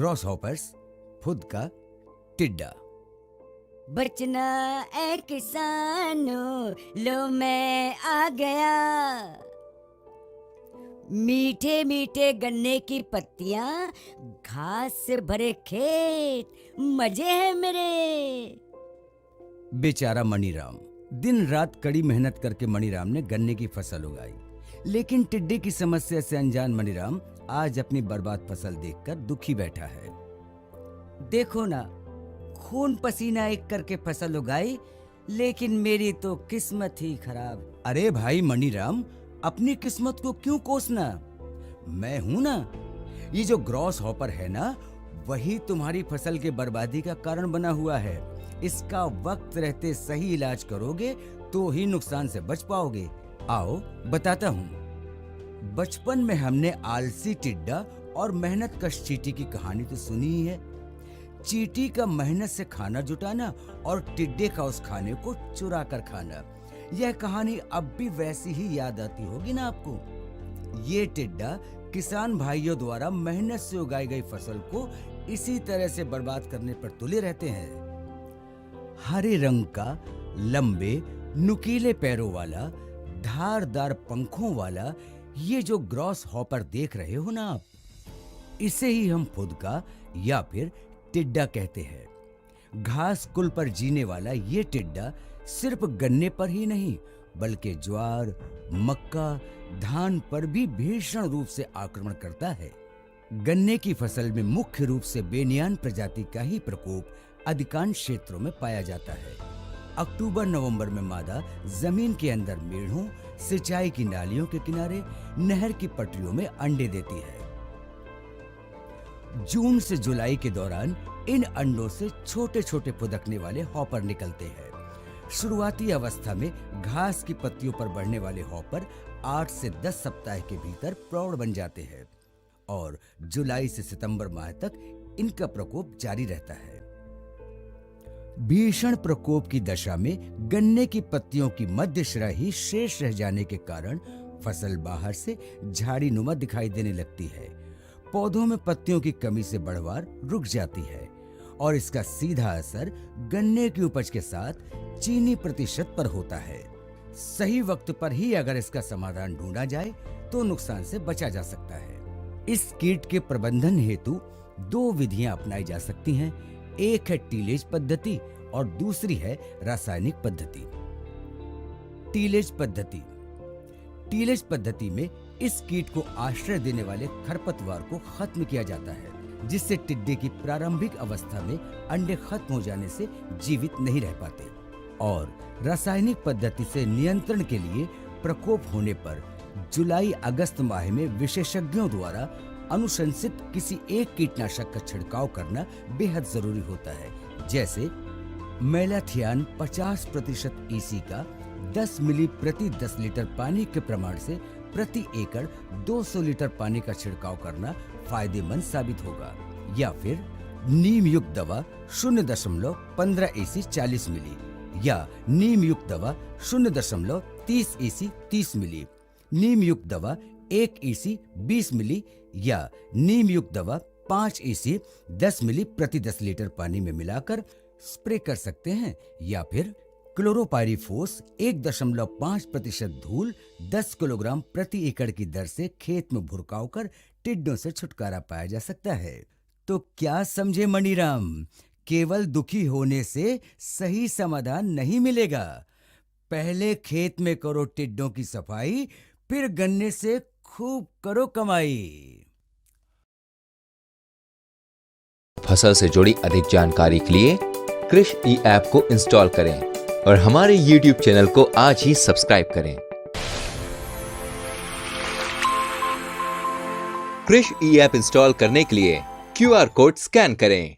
Gross hoppers, खुद का टिड्डा। बचना ए किसानों, लो मैं आ गया। मीठे मीठे गन्ने की पत्तियां, घास से भरे खेत, मजे हैं मेरे। बेचारा मणिराम, दिन रात कड़ी मेहनत करके मणिराम ने गन्ने की फसल उगाई, लेकिन टिड्डे की समस्या से अनजान मणिराम आज अपनी बर्बाद फसल देखकर दुखी बैठा है। देखो ना, खून पसीना एक करके फसल उगाई, लेकिन मेरी तो किस्मत ही खराब। अरे भाई मणिराम, अपनी किस्मत को क्यों कोसना? मैं हूं ना। ये जो ग्रॉस हॉपर है ना, वही तुम्हारी फसल के बर्बादी का कारण बना हुआ है। इसका वक्त रहते सही इलाज करोगे तो ही नुकसान से बच पाओगे। आओ बताता हूँ। बचपन में हमने आलसी टिड्डा और मेहनत कश चींटी की कहानी तो सुनी ही है। चींटी का मेहनत से खाना जुटाना और टिड्डे का उस खाने को चुरा कर खाना। यह कहानी अब भी वैसी ही याद आती होगी ना आपको। ये टिड्डा किसान भाइयों द्वारा मेहनत से उगाई गई फसल को इसी तरह से बर्बाद करने पर तुले रहते हैं। हरे रंग का, लंबे नुकीले पैरों वाला, धारदार पंखों वाला ये जो ग्रॉस हॉपर देख रहे हो ना आप, इसे ही हम खुद का या फिर टिड्डा कहते हैं। घास कुल पर जीने वाला ये टिड्डा सिर्फ गन्ने पर ही नहीं, बल्कि ज्वार, मक्का, धान पर भी भीषण रूप से आक्रमण करता है। गन्ने की फसल में मुख्य रूप से बेनियान प्रजाति का ही प्रकोप अधिकांश क्षेत्रों में पाया जाता है। अक्टूबर नवंबर में मादा जमीन के अंदर मेढ़ों, सिंचाई की नालियों के किनारे, नहर की पटरियों में अंडे देती है। जून से जुलाई के दौरान इन अंडों से छोटे छोटे फुदकने वाले हॉपर निकलते हैं। शुरुआती अवस्था में घास की पत्तियों पर बढ़ने वाले हॉपर 8 से 10 सप्ताह के भीतर प्रौढ़ बन जाते हैं और जुलाई से सितंबर माह तक इनका प्रकोप जारी रहता है। भीषण प्रकोप की दशा में गन्ने की पत्तियों की मध्य शिरा ही शेष रह जाने के कारण फसल बाहर से झाड़ी नुमा दिखाई देने लगती है। पौधों में पत्तियों की कमी से बढ़वार रुक जाती है और इसका सीधा असर गन्ने की उपज के साथ चीनी प्रतिशत पर होता है। सही वक्त पर ही अगर इसका समाधान ढूंढा जाए तो नुकसान से बचा जा सकता है। इस कीट के प्रबंधन हेतु 2 विधियां अपनाई जा सकती हैं। एक है टीलेज पद्धति और दूसरी है रासायनिक पद्धति। टीलेज पद्धति। टीलेज पद्धति में इस कीट को आश्रय देने वाले खरपतवार को खत्म किया जाता है, जिससे टिड्डे की प्रारंभिक अवस्था में अंडे खत्म हो जाने से जीवित नहीं रह पाते। और रासायनिक पद्धति से नियंत्रण के लिए प्रकोप होने पर जुलाई अगस्त माह में विशेषज्ञों द्वारा अनुशंसित किसी एक कीटनाशक का छिड़काव करना बेहद जरूरी होता है। जैसे मेलाथियान 50% ईसी का 10 मिली प्रति 10 लीटर पानी के प्रमाण से प्रति एकड़ 200 लीटर पानी का छिड़काव करना फायदेमंद साबित होगा। या फिर नीम युक्त दवा 0.15 ईसी 40 मिली या नीम युक्त दवा 0.30 ईसी 30 मिली, नीम युक्त दवा 1 ईसी 20 मिली या नीम युक्त दवा 5 ईसी 10 मिली प्रति 10 लीटर पानी में मिलाकर स्प्रे कर सकते हैं। या फिर क्लोरोपाइरीफोस 1.5% धूल 10 किलोग्राम प्रति एकड़ की दर से खेत में भुरकाव कर टिड्डों से छुटकारा पाया जा सकता है। तो क्या समझे मणिराम, केवल दुखी होने से सही समाधान नहीं मिलेगा। पहले खेत में करो टिड्डों की सफाई, फिर गन्ने से खूब करो कमाई। फसल से जुड़ी अधिक जानकारी के लिए कृष ई ऐप को इंस्टॉल करें और हमारे YouTube चैनल को आज ही सब्सक्राइब करें। कृष ई ऐप इंस्टॉल करने के लिए QR कोड स्कैन करें।